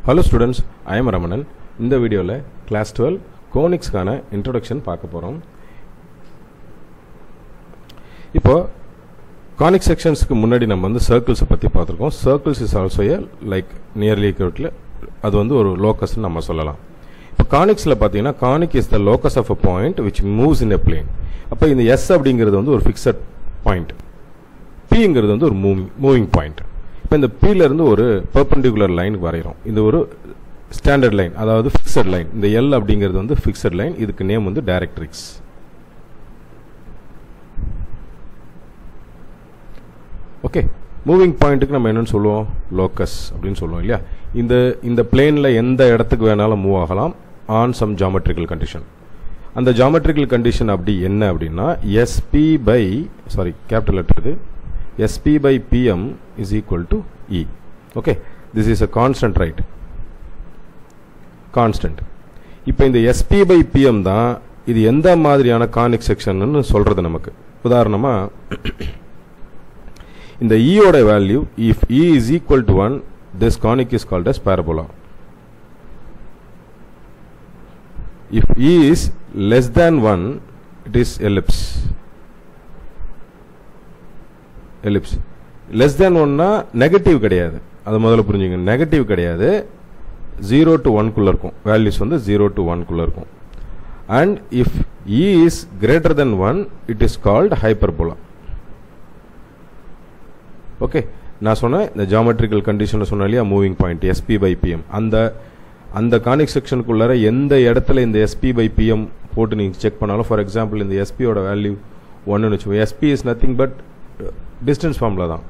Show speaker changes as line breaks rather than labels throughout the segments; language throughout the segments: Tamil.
Hello students, I am Ramanan. இந்த வீடியோல class 12 conicsக்கான introduction பார்க்க போறோம். இப்போ conic sectionsக்கு முன்னாடி நம்ம வந்து circles பத்தி பார்த்திருக்கோம். Circles is also a like nearly equivalent. அது வந்து ஒரு locus னு நம்ம சொல்லலாம். இப்போ conicsல பாத்தீங்கன்னா conic is the locus of a point which moves in a plane. அப்ப இந்த S அப்படிங்கிறது வந்து ஒரு fixed point. P ங்கிறது வந்து ஒரு moving point. இப்போ இந்த P ல இருந்து ஒரு perpendicular line வரையறோம். இந்த ஒரு ஸ்டாண்டர்ட் லைன், அதாவது ஃபிக்ஸட் லைன். இந்த L அப்படிங்கிறது வந்து ஃபிக்ஸட் லைன். இதுக்கு நேம் வந்து டைரக்ட்ரிக்ஸ். ஓகே, மூவிங் பாயிண்ட்டுக்கு நம்ம என்னன்னு சொல்லுவோம்? லோக்கஸ் அப்படின்னு சொல்லுவோம் இல்லையா? இந்த பிளேன்ல எந்த இடத்துக்கு வேணாலும் மூவ் ஆகலாம் ஆன் சம் ஜியோமெட்ரிக்கல் கண்டிஷன். அந்த ஜியோமெட்ரிக்கல் கண்டிஷன் அப்படி என்ன அப்படின்னா கேபிட்டல் லெட்டர் இது SP by PM is equal to E. Okay, this is a constant, right? Constant. இப்போ இந்த SP by PM தான் இது எந்த மாதிரியான கானிக் செக்ஷன் சொல்றது நமக்கு. உதாரணமா இந்த E ஓட value if E is equal to 1, this conic is called as parabola. If E is less than 1, it is ellipse. Ellipse. Less than 1 னா நெகட்டிவ் கிடையாது. அது முதல்ல புரிஞ்சுங்க. நெகட்டிவ் கிடையாது. 0 to 1 குள்ள இருக்கும். வேல்யூஸ் வந்து 0 to 1 குள்ள இருக்கும். And if E is greater than 1, it is called hyperbola. Okay, நான் சொன்னேன் இந்த ஜியோமெட்ரிக்கல் கண்டிஷன்ல சொன்னேன் இல்லையா, moving point SP by PM. அந்த கானிக் செக்ஷனுக்குள்ளார எந்த இடத்துல இந்த SP by PM போட்டு நீங்க செக் பண்ணாலும், ஃபார் எக்ஸாம்பிள் இந்த SP ஓட வேல்யூ 1 னு வெச்சுக்கோங்க. SP is nothing but distance formula தான்.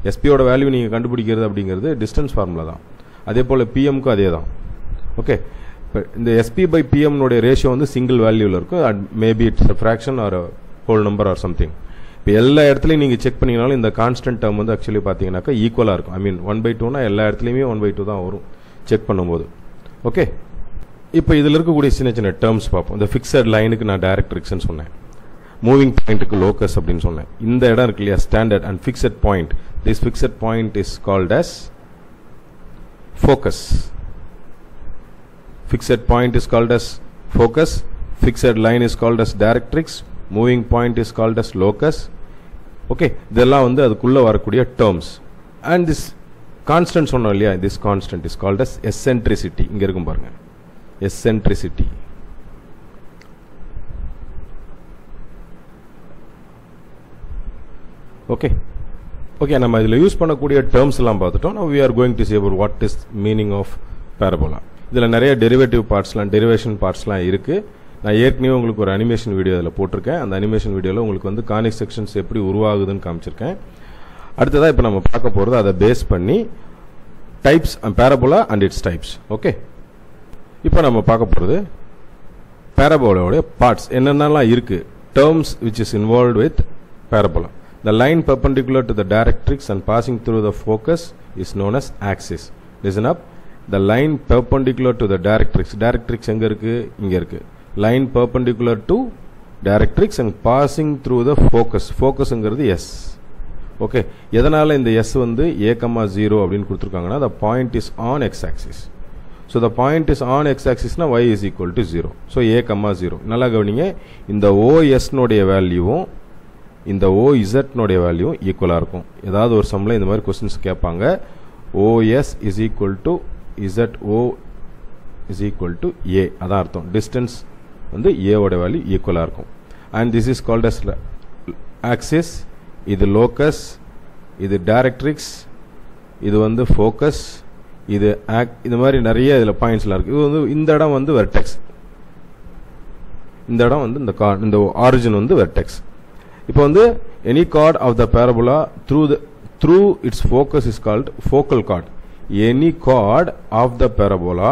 எஸ்பியோட வேல்யூ நீங்கள் கண்டுபிடிக்கிறது அப்படிங்கிறது டிஸ்டன்ஸ் ஃபார்முலா தான். அதே போல் பிஎம்க்கும் அதே தான். ஓகே, இப்போ இந்த எஸ்பி பை பிஎம்னுடைய ரேஷியோ வந்து சிங்கிள் வேல்யூவில் இருக்கும். Maybe it's a fraction or whole number or something. இப்போ எல்லா இடத்துலையும் நீங்கள் செக் பண்ணிங்கனாலும் இந்த கான்ஸ்டன்ட் டேர்ம் வந்து ஆக்சுவலி பார்த்தீங்கன்னாக்கா ஈக்குவலாக இருக்கும். ஐ மீன் 1/2னா எல்லா இடத்துலையுமே 1/2 தான் வரும் செக் பண்ணும்போது. ஓகே, இப்போ இதில் இருக்கக்கூடிய சின்ன சின்ன டேர்ம்ஸ் பார்ப்போம். இந்த ஃபிக்ஸட் லைனுக்கு நான் டைரக்ட்ரிக்ஸ்னு சொன்னேன். மூவிங் பாயிண்ட்டுக்கு லோக்கஸ் அப்படின்னு சொன்னேன். இந்த இடம் இருக்கு இல்லையா, standard and fixed point. This fixed point is called as focus. Fixed point is called as focus. Fixed line is called as directrix. Moving point is called as locus. Okay, இதெல்லாம் வந்து அதுக்குள்ள வரக்கூடிய டேர்ம்ஸ். அண்ட் திஸ் கான்ஸ்டன்ட் சொன்னோம் இல்லையா, this constant is called as eccentricity. இங்க இருக்கும் பாருங்க, எசென்ட்ரிசிட்டி. ஓகே ஓகே, நம்ம இதில் யூஸ் பண்ணக்கூடிய டேர்ம்ஸ் எல்லாம் பார்த்துட்டோம். now we are going to see about what is meaning of parabola. இதில் நிறைய டெரிவேட்டிவ் பார்ட்ஸ்லாம், டெரிவேஷன் பார்ட்ஸ்லாம் இருக்கு. நான் ஏற்கனவே உங்களுக்கு ஒரு அனிமேஷன் வீடியோ அதில் போட்டிருக்கேன். அந்த அனிமேஷன் வீடியோவில் உங்களுக்கு வந்து கானிக் செக்ஷன்ஸ் எப்படி உருவாகுதுன்னு காமிச்சிருக்கேன். அடுத்ததாக இப்போ நம்ம பார்க்க போகிறது அதை பேஸ் பண்ணி types parabola and its types. Okay, இப்போ நம்ம பார்க்க போகிறது parabola பார்ட்ஸ் என்னென்னலாம் இருக்கு, terms which is involved with parabola. The line perpendicular to the directrix and passing through the focus is known as axis. Listen up. The line perpendicular to the directrix. Directrix எங்க இருக்கு? இங்க இருக்கு. Line perpendicular to directrix and passing through the focus. Focus ங்கிறது S. Okay. எதனால இந்த S வந்து a,0 அப்படின்னு கொடுத்திருக்காங்கன்னா, the point is on x axis. So the point is on x axis னா y is equal to 0. So a,0. நல்லா கவனிங்க. இந்த OS னுடைய வேல்யூவும் இந்த OZ னுடைய வேல்யூ ஈக்குவலா இருக்கும். ஏதாவது ஒரு சம்ல இந்த மாதிரி क्वेश्चंस கேட்பாங்க. OS is equal to ZO is equal to A. அதான் அர்த்தம். டிஸ்டன்ஸ் வந்து A ஓட வேல்யூ ஈக்குவலா இருக்கும். and this is called as axis. இது locus, இது directrix, இது வந்து focus, இது இந்த மாதிரி நிறைய இதுல பாயிண்ட்ஸ்லாம் இருக்கு. இது வந்து இந்த இடம் வந்து vertex. இந்த இடம் வந்து இந்த origin வந்து vertex. இப்போ வந்து any chord of the parabola through its focus is called focal chord. Any chord of the parabola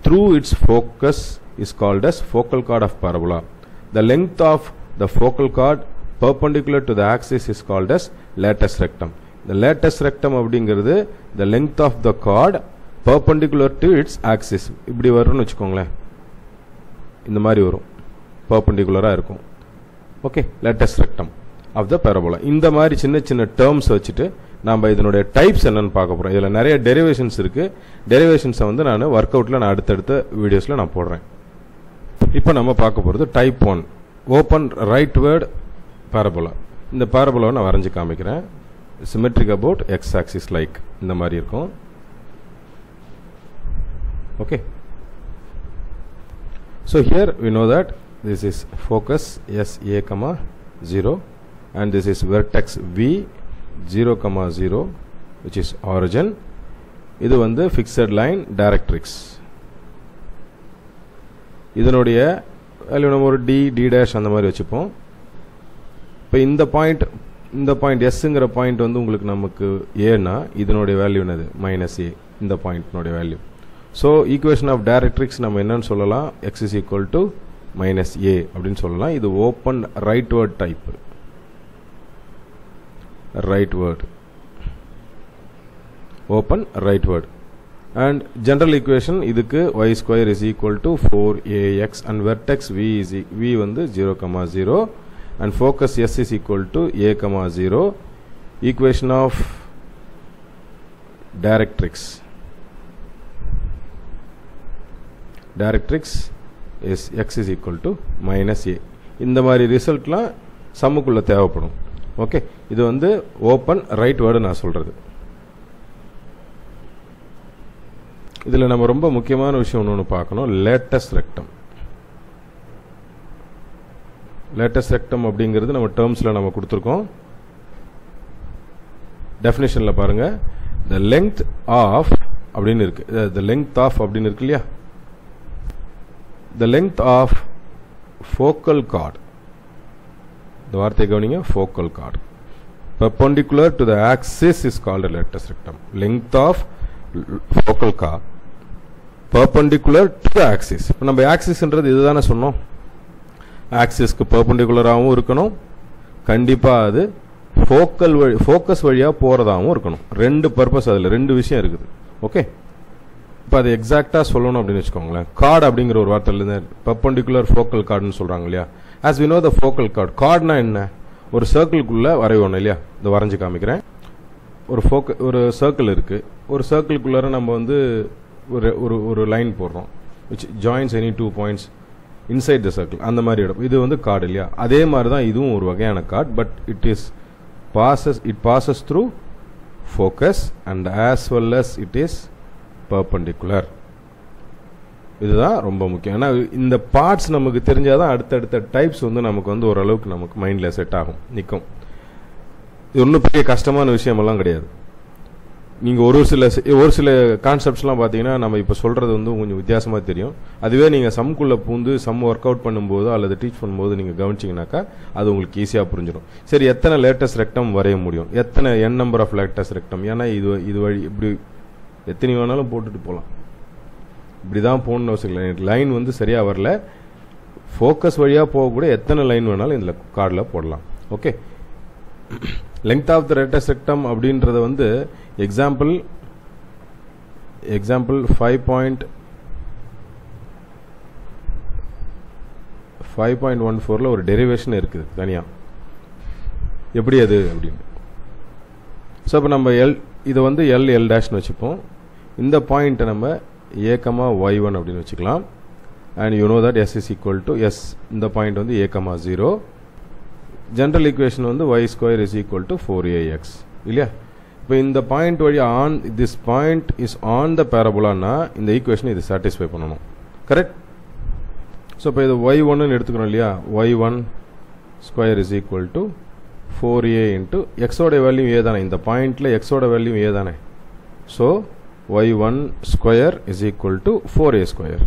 through its focus is called as focal chord of parabola. The length of the focal chord perpendicular to the axis is called as latus rectum. The latus rectum அப்படிங்கிறது the length of the chord perpendicular to its axis. இப்படி வரும்னு வெச்சுக்கோங்களேன், இந்த மாதிரி வரும், perpendicular-ஆ இருக்கும். Okay, latus rectum of the parabola. இந்த மாதிரி சின்ன சின்ன டேர்ம்ஸ் வச்சுட்டு நாம் இதனுடைய டைப்ஸ் என்னன்னு பார்க்க போகிறோம். இதில் நிறைய டெரிவேஷன்ஸ் இருக்குது. டெரிவேஷன்ஸை வந்து நான் ஒர்க் அவுட்டில் நான் அடுத்தடுத்த வீடியோஸில் நான் போடுறேன். இப்போ நம்ம பார்க்க போகிறது டைப் 1 ஓப்பன் ரைட்வேர்ட் பேரபோலா. இந்த பேரபோலாவை நான் வரைஞ்சி காமிக்கிறேன். Symmetric about X axis like இந்த மாதிரி இருக்கும். Okay, so here we know that this is focus SA, 0 and this is vertex V 0, 0 which is origin. இது வந்து fixed line directrix. இதனுடைய வேல்யூ நம்ம ஒரு D dash அந்த மாதிரி வச்சுப்போம். இப்போ இந்த பாயிண்ட் எஸ்ங்கிற பாயிண்ட் வந்து உங்களுக்கு நமக்கு ஏன்னா இதனுடைய வேல்யூ என்னது -a. இந்த பாயிண்ட்னுடைய value. So equation of directrix நம்ம என்னன்னு சொல்லலாம், x is equal to -a அப்படின்னு சொல்லலாம். இது open rightward type, rightward open rightward. And general equation இதுக்கு y² is equal to 4ax and vertex v வந்து 0, 0 and focus S is equal to a, 0. Equation of directrix is x is equal to -a. இந்த மாதிரி ரிசல்ட்லாம் சம்முக்குள்ள தேவைப்படும். ஓகே, இது வந்து ஓப்பன் ரைட் வேர்டு நான் சொல்றது. இதில் நம்ம ரொம்ப முக்கியமான விஷயம் ஒன்று பார்க்கணும், லேட்டஸ்ட் ரெக்டம். லேட்டஸ்ட் ரெக்டம் அப்படிங்கிறது நம்ம டேர்ம்ஸில் நம்ம கொடுத்துருக்கோம். டெஃபினேஷனில் பாருங்க, த லெங்த் ஆஃப் அப்படின்னு இருக்கு, த லெங்த் ஆஃப் அப்படின்னு இருக்கு இல்லையா, the length of focal chord. இந்த வார்த்தையை கவனிங்க, focal chord perpendicular to the axis is called a lattice rectum. Length of focal chord perpendicular to the axis. இப்போ நம்ம ஆக்சிஸ்ன்றது இதுதானே சொன்னோம், ஆக்சிஸ்க்கு பெர்பெண்டிகுலராகவும் இருக்கணும், கண்டிப்பாக அது ஃபோக்கஸ் வழியாக போகிறதாகவும் இருக்கணும். ரெண்டு பர்பஸ், அதில் ரெண்டு விஷயம் இருக்குது. ஓகே, இப்போ அது எக்ஸாக்டாக சொல்லணும் அப்படின்னு வச்சுக்கோங்களேன். கார்டு அப்படிங்கிற ஒரு வார்த்தையிலேருந்து பெர்பெண்டிகுலர் ஃபோக்கல் கார்டுன்னு சொல்கிறாங்க இல்லையா. As we know the focal chord, கார்டுனா என்ன, ஒரு சர்க்கிள்குள்ளே வரையணும் இல்லையா. இதை வரைஞ்சி காமிக்கிறேன். ஒரு சர்க்கிள் இருக்குது, ஒரு சர்க்கிள்குள்ளார நம்ம வந்து ஒரு லைன் போடுறோம், which joins any 2 points inside the circle. அந்த மாதிரி இடம் இது வந்து கார்டு இல்லையா. அதே மாதிரி தான் இதுவும் ஒரு வகையான chord, but it passes through focus and as well as it is perpendicular. இதுதான் ரொம்ப முக்கியம். ஏன்னா இந்த பார்ட்ஸ் நமக்கு தெரிஞ்சாதான் அடுத்தடுத்த டைப்ஸ் வந்து நமக்கு வந்து ஓரளவுக்கு நமக்கு மைண்டில் செட் ஆகும், நிற்கும். இது ஒன்றும் பெரிய கஷ்டமான விஷயமெல்லாம் கிடையாது. நீங்கள் ஒரு சில கான்செப்ட்ஸ்லாம் பார்த்தீங்கன்னா நம்ம இப்போ சொல்கிறது வந்து கொஞ்சம் வித்தியாசமாக தெரியும். அதுவே நீங்கள் சம்குள்ளே பூந்து சம் ஒர்க் அவுட் பண்ணும்போது அல்லது டீச் பண்ணும்போது நீங்கள் கவனிச்சிங்கனாக்கா அது உங்களுக்கு ஈஸியாக புரிஞ்சிடும். சரி, எத்தனை லேட்டஸ்ட் ரெக்டம் வரைய முடியும், எத்தனை n number of latus rectum, ஏன்னா இது வழி இப்படி எத்தனை வேணாலும் போட்டுட்டு போகலாம். இப்படி தான் போகணும்னு அவசியம். லைன் வந்து சரியாக வரல, ஃபோக்கஸ் வழியாக போகக்கூடிய எத்தனை லைன் வேணாலும் இதில் கார்டில் போடலாம். Okay, length of the latus rectum அப்படின்றத வந்து எக்ஸாம்பிள் 5.14 ஒரு டெரிவேஷன் இருக்குது தனியாக, எப்படி அது அப்படின்னு. ஸோ இப்போ நம்ம இதை வந்து எல் டேஷ்னு வச்சுப்போம். இந்த பாயிண்ட்டை நம்ம a, y1 அப்படின்னு வச்சுக்கலாம். And you know that s is equal to s, இந்த பாயிண்ட் வந்து a, 0. ஜென்ரல் ஈக்குவேஷன் வந்து y² is equal to 4ax இல்லையா. இப்போ இந்த பாயிண்ட் வழி this point is on the பேரபோலான்னா இந்த ஈக்குவேஷன் இது சாட்டிஸ்ஃபை பண்ணணும், கரெக்ட். ஸோ இப்போ இது y1 எடுத்துக்கணும் இல்லையா. y1² is equal to 4a into எக்ஸோட வேல்யூ ஏ தானே, இந்த பாயிண்ட்ல எக்ஸோட வேல்யூ ஏ தானே. So y1² is equal to 4a².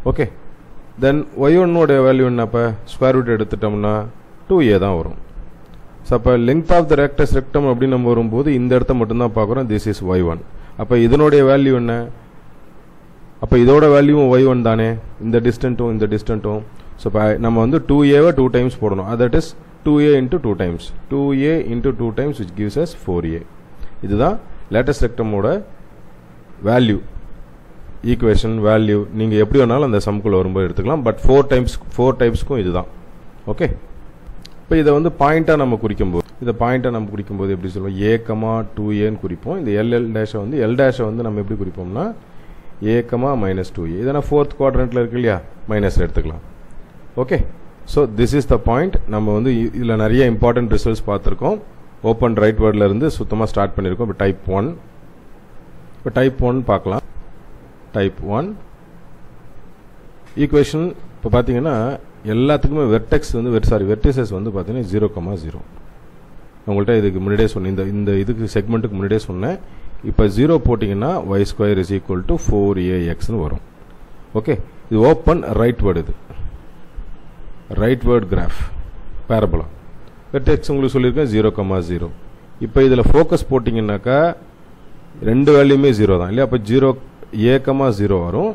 Okay, then y1 value என்னப்போ ஸ்கொயர் ரூட் எடுத்துட்டோம்னா 2a தான் வரும். ஸோ அப்போ length of the rectus rectum அப்படின்னு நம்ம வரும்போது இந்த இடத்த மட்டும்தான் பார்க்குறோம். This is y1. அப்போ இதனுடைய வேல்யூ என்ன, அப்போ இதோட வேல்யூவும் y1 தானே, இந்த டிஸ்டன்ட்டும். ஸோ இப்போ நம்ம வந்து 2a 2 டைம்ஸ் போடணும். That is 2a into 2 times 2a into 2 times which gives us 4a. இதுதான் லேட்டஸ்ட் ரெக்டமோட வேல்யூ, ஈக்குவேஷன் வேல்யூ. நீங்கள் எப்படி வேணாலும் அந்த சம்குள்ள வரும்போது எடுத்துக்கலாம். பட் 4 டைப்ஸ்க்கும் இதுதான். ஓகே, இப்போ இதை வந்து பாயிண்டாக நம்ம குறிக்கும்போது எப்படி சொல்லுவோம், a, 2aன்னு குறிப்போம். இந்த எல் டேஷை வந்து நம்ம எப்படி குறிப்போம்னா a, -2a. இதனால் ஃபோர்த் குவாட்ரண்ட்டில் இருக்கு இல்லையா, மைனஸ் எடுத்துக்கலாம். Okay, so this is the point. நம்ம வந்து இதில் நிறைய இம்பார்ட்டன்ட் ரிசல்ட்ஸ் பார்த்துருக்கோம். ஓப்பன் ரைட் வேர்டில் இருந்து சுத்தமாக ஸ்டார்ட் பண்ணியிருக்கோம். இப்போ டைப் 1 பார்க்கலாம். டைப் 1 ஈக்குவேஷன் இப்போ பார்த்தீங்கன்னா எல்லாத்துக்குமே வெர்டெக்ஸ் வந்து வெர்டிசஸ் வந்து பார்த்தீங்கன்னா 0,0. உங்கள்கிட்ட இதுக்கு முன்னாடியே சொன்னேன், இந்த இதுக்கு செக்மெண்ட்டுக்கு முன்னாடியே சொன்னேன். இப்போ 0 போட்டிங்கன்னா y² = 4ax வரும். ஓகே, இது ஓப்பன் ரைட் வேர்டு, இது right word graph parabola. Vertex உங்களுக்கு சொல்லியிருக்கேன் 0,0. இப்போ இதில் ஃபோக்கஸ் போட்டிங்கன்னாக்கா ரெண்டு வேல்யூமே 0 தான் இல்லையா. அப்போ a,0 வரும்.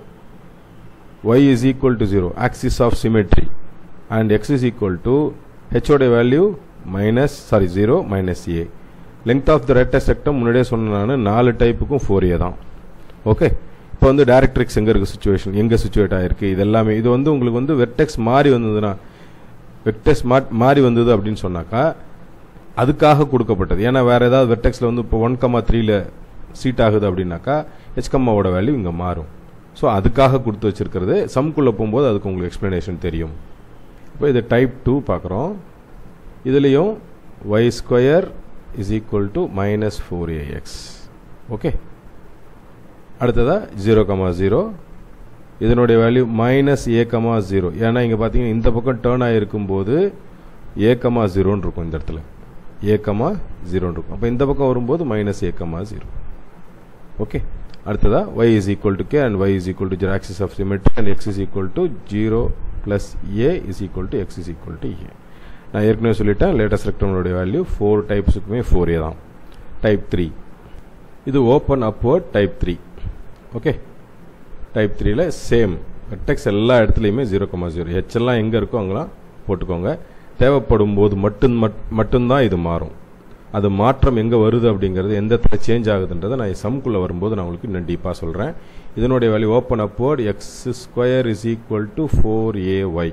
y = 0 axis of symmetry and x h ஓட value -0 -a. length of the rectum முன்னாடியே சொன்ன நான் 4 டைப்புக்கும் 4a தான். ஓகே, இப்போ வந்து டைரக்ட்ரிக்ஸ் எங்கே இருக்குது, எங்கே சிச்சுவேட் ஆகிருக்கு, இது எல்லாமே இது வந்து உங்களுக்கு வந்து வெர்டெக்ஸ் மாறி வந்தது அப்படின்னு சொன்னாக்கா அதுக்காக கொடுக்கப்பட்டது. ஏன்னா வேறு ஏதாவது வெர்டெக்ஸில் வந்து இப்போ 1,3ல் சீட் ஆகுது அப்படின்னாக்கா h,ஓட வேல்யூ இங்கே மாறும். ஸோ அதுக்காக கொடுத்து வச்சிருக்கிறது. சம்குள்ளே போகும்போது அதுக்கு உங்களுக்கு எக்ஸ்பிளனேஷன் தெரியும். இப்போ இது டைப் 2 பார்க்குறோம். இதுலேயும் y² = -4ax. ஓகே, அடுத்ததாக 0,0 இதனுடைய வேல்யூ -a,0. ஏன்னா இங்கே பார்த்தீங்கன்னா இந்த பக்கம் டேர்ன் ஆகிருக்கும்போது a,0 இருக்கும். இந்த இடத்துல a,0 இருக்கும். அப்போ இந்த பக்கம் வரும்போது -a,0. ஓகே, அடுத்ததா y = k and y = 0 axis of symmetry and x = 0 plus a = x = a. நான் ஏற்கனவே சொல்லிட்டேன், லேட்டஸ்ட் ரெக்டமுடைய வேல்யூ 4 டைப்ஸுக்குமே 4a தான். டைப் 3 இது open upward type 3. Okay, type 3ல சேம் வெர்டெக்ஸ் எல்லா இடத்துலையுமே 0,0. h எல்லாம் எங்கே இருக்கோ அங்கெல்லாம் போட்டுக்கோங்க. தேவைப்படும் போது மட்டும்தான் இது மாறும். அது மாற்றம் எங்கே வருது அப்படிங்கிறது எந்த இடத்துல சேஞ்ச் ஆகுதுன்றதை நான் சம்குள்ளே வரும்போது நான் உங்களுக்கு இன்னும் டீப்பாக சொல்கிறேன். இதனுடைய value open upward x² = 4ay.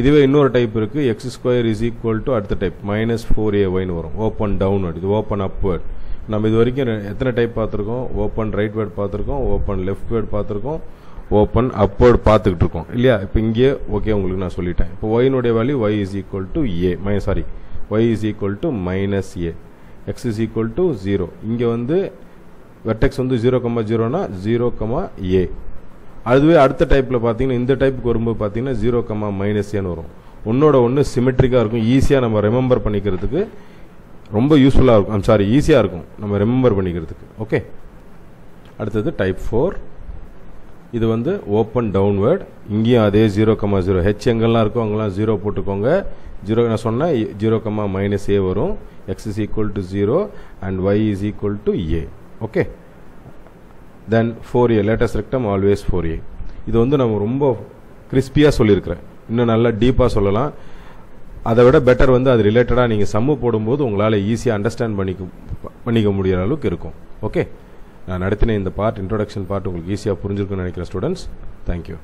இதுவே இன்னொரு டைப் இருக்குது, x² அடுத்த டைப் -4ayன்னு வரும். ஓப்பன் டவுன்வர்ட், இது ஓப்பன் அப்வர்ட். நம்ம இது வரைக்கும் எத்தனை டைப் பார்த்துருக்கோம், ஓப்பன் ரைட் வேர்ட் பார்த்துருக்கோம், ஓப்பன் லெஃப்ட் வேர்ட் பார்த்துருக்கோம், ஓப்பன் அப்வர்ட் பார்த்துக்கிட்டு இருக்கோம் இல்லையா. இப்போ இங்கே ஓகே உங்களுக்கு நான் சொல்லிட்டேன். இப்போ y-னுடைய value y = a, y = -a, x = 0. இங்கே வந்து வெர்டெக்ஸ் வந்து 0,0னா 0,a. அதுவே அடுத்த டைப்பில் பார்த்தீங்கன்னா இந்த டைப்புக்கு வரும்போது பார்த்தீங்கன்னா 0,-aன்னு வரும். ஒன்னோட ஒன்று சிமெட்ரிக்காக இருக்கும். ஈஸியாக நம்ம ரிமெம்பர் பண்ணிக்கிறதுக்கு ரொம்ப யூஸ்ஃபுல்லாக இருக்கும். ஈஸியாக இருக்கும் நம்ம ரிமெம்பர் பண்ணிக்கிறதுக்கு. ஓகே, அடுத்தது டைப் 4. இது வந்து ஓப்பன் டவுன்வேர்ட். இங்கேயும் அதே 0,0. h எங்கெல்லாம் இருக்கோ அங்கெல்லாம் 0 போட்டுக்கோங்க. 0 நான் சொன்னேன் 0,-a வரும். x = 0 and y = a. Okay, then 4a latest rectum always 4a. இது வந்து நம்ம ரொம்ப கிறிஸ்பியாக சொல்லியிருக்கிறேன். இன்னும் நல்லா டீப்பாக சொல்லலாம். அதை விட பெட்டர் வந்து அது ரிலேட்டடாக நீங்கள் சம்மு போடும்போது உங்களால் ஈஸியாக அண்டர்ஸ்டாண்ட் பண்ணிக்க முடிகிற அளவுக்கு இருக்கும். ஓகே, நான் நடத்தின இந்த இன்ட்ரோடக்ஷன் பார்ட் உங்களுக்கு ஈஸியாக புரிஞ்சிருக்குன்னு நினைக்கிறேன் ஸ்டூடெண்ட்ஸ். தேங்க்யூ.